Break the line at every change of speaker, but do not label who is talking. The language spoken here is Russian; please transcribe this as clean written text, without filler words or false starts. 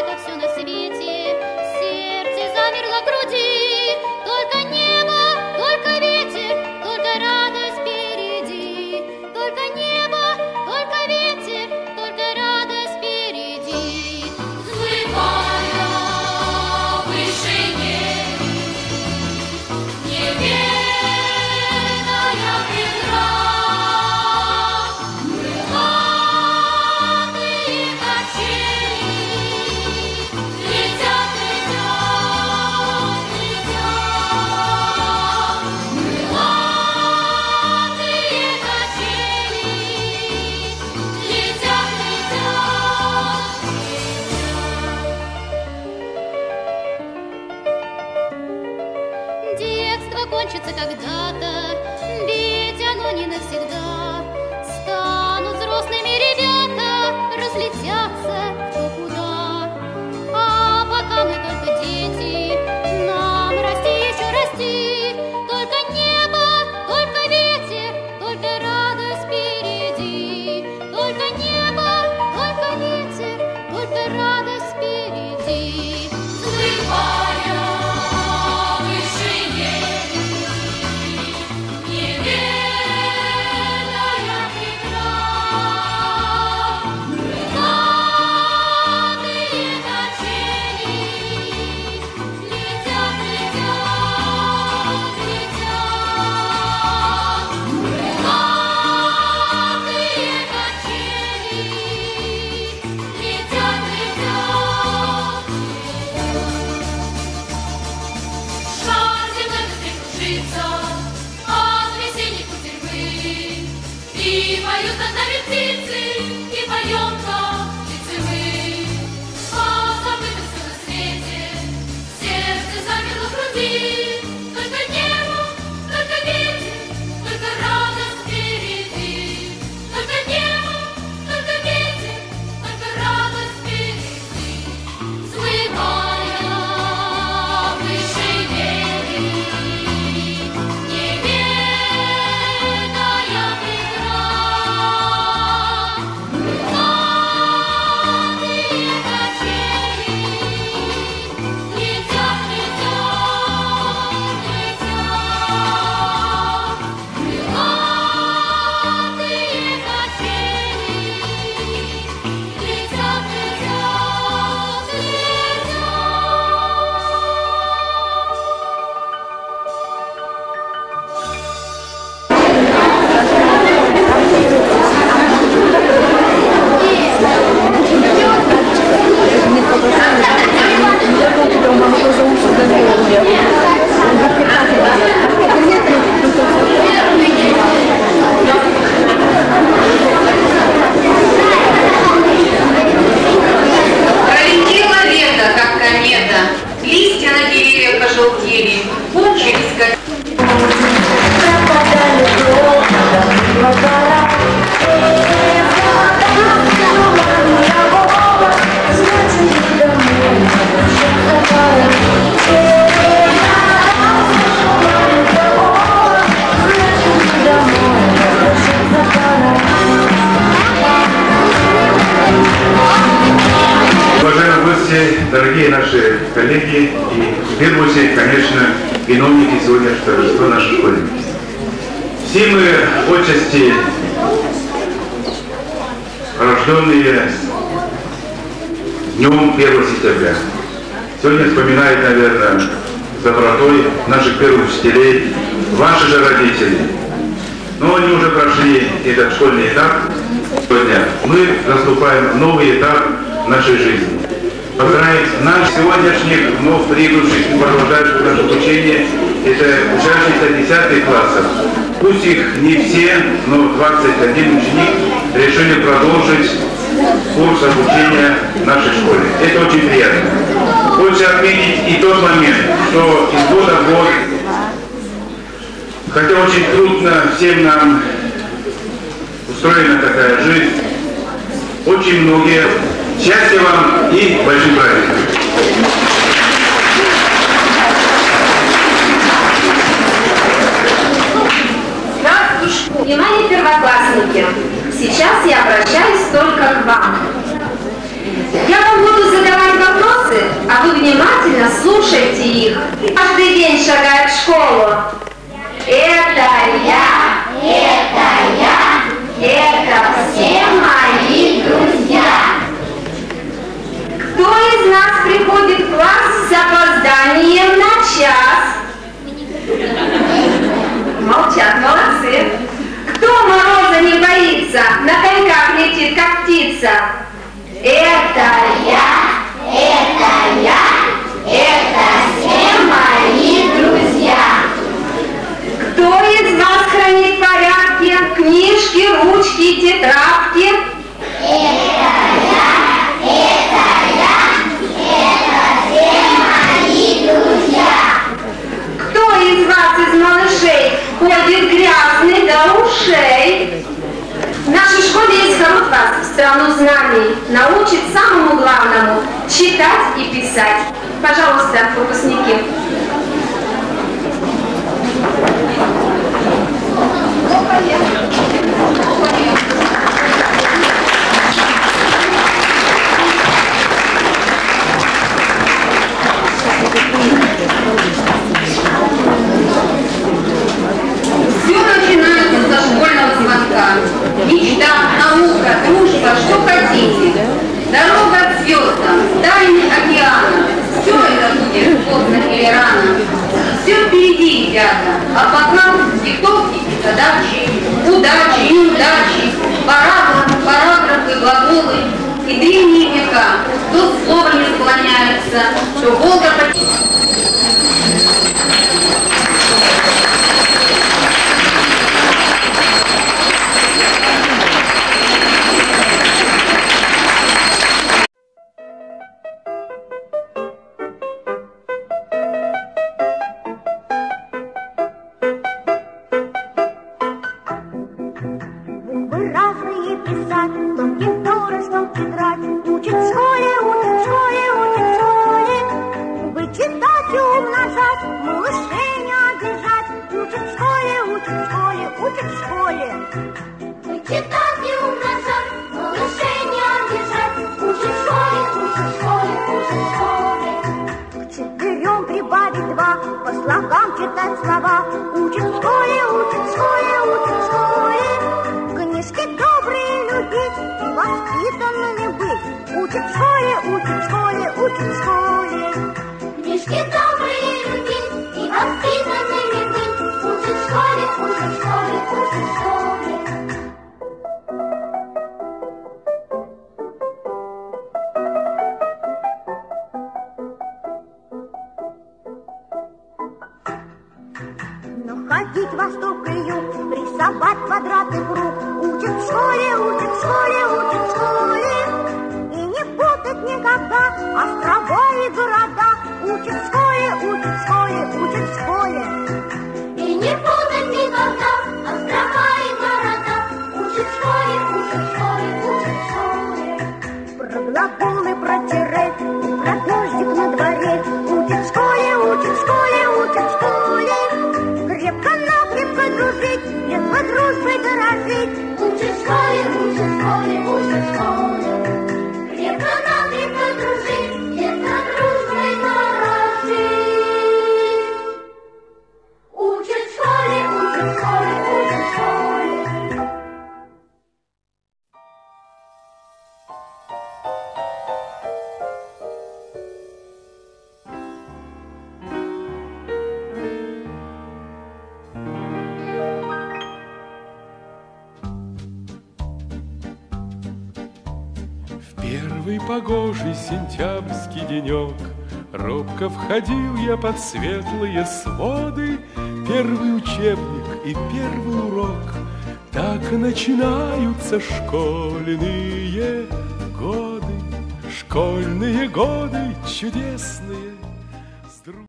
как все на свете, сердце замерло в груди, только небо, только ветер, только радость впереди, только небо, только ветер, только радость впереди. Взмывая в вышине, неведомая преграда, крылатые качели летят, летят, летят. Крылатые качели летят, летят, летят. Детство кончится когда-то, ведь оно не навсегда. Станут взрослыми ребята, разлетятся кто куда. А пока мы только дети, нам расти еще расти. Только небо, только ветер, только радость впереди. Только небо, только ветер, только радость впереди. Взмывая в вышине, неведомая преграда, крылатые качели летят, летят, летят. Крылатые качели летят, летят, летят. Шар земной быстрей кружится от весенней кутерьмы, и поют над нами птицы, и поем, как птицы мы. Позабыто все на свете, сердце замерло в груди, только небо, только ветер, только радость впереди. Только небо, только ветер, только радость впереди. Взмывая в вышине, неведомая преграда, крылатые качели летят,
Пролетело лето, как комета, листья на деревьях пожелтели, кончились как...
Уважаемые гости, дорогие наши коллеги и, в первую очередь, конечно, виновники сегодняшнего торжества наших школьников. Все мы отчасти рожденные днем 1 сентября. Сегодня вспоминают, наверное, с добротой наших первых учителей, ваши же родители. Но они уже прошли этот школьный этап. Сегодня мы наступаем в новый этап нашей жизни. Поздравить наших сегодняшних вновь прибывших и продолжающих наше обучение, это учащиеся 10 классов. Пусть их не все, но 21 ученик решили продолжить курс обучения в нашей школе. Это очень приятно. Хочется отметить и тот момент, что из года в год, хотя очень трудно всем нам устроена такая жизнь, очень многие. Счастья вам и больших праздников!
Внимание, первоклассники! Сейчас я обращаюсь только к вам. Я вам буду задавать вопросы.
внимательно слушайте их. Каждый день шагает в школу. Это это все мои друзья. Кто из нас приходит в класс с опозданием на час? Молчат, молодцы. Кто мороза не боится, на коньках летит, как птица? Это все мои друзья. Кто из вас хранит порядки, книжки, ручки, тетрадки? Это все мои друзья. Кто из вас, из малышей, ходит грязный до ушей? В нашей школе есть зовут вас в страну знаний, научит самому главному – читать и писать. Пожалуйста, выпускники. Все начинается со школьного звонка. Мечта, наука, дружба, что хотите. Дорога к звездам, тайны океана. Все это будет поздно или рано. Все впереди, ребята. А пока диктовки и задачи, удачи, неудачи, параграфы, глаголы и древние века. То слово не склоняется, то Волга
Ходить восток и юг, рисовать квадраты круг. Учат в школе, учат в школе, учат в школе. И не путать никогда острова и города. Учат в школе, учат в школе, учат в школе.
И не путать никогда острова и города. Учат в школе, учат в школе, учат в школе.
Про глаголы, про тире, про дождик на дворе. Учат в школе, учат в школе, учат в школе. Крепко-накрепко дружить, крепко дружбой дорожить.
Учат в школе, учат в школе, учат в школе. Крепко-накрепко дружить, крепко дружбой дорожить. Учат в школе, учат в школе, учат в школе.
Первый погожий сентябрьский денек робко входил я под светлые своды. Первый учебник и первый урок, так и начинаются школьные годы. Школьные годы, чудесные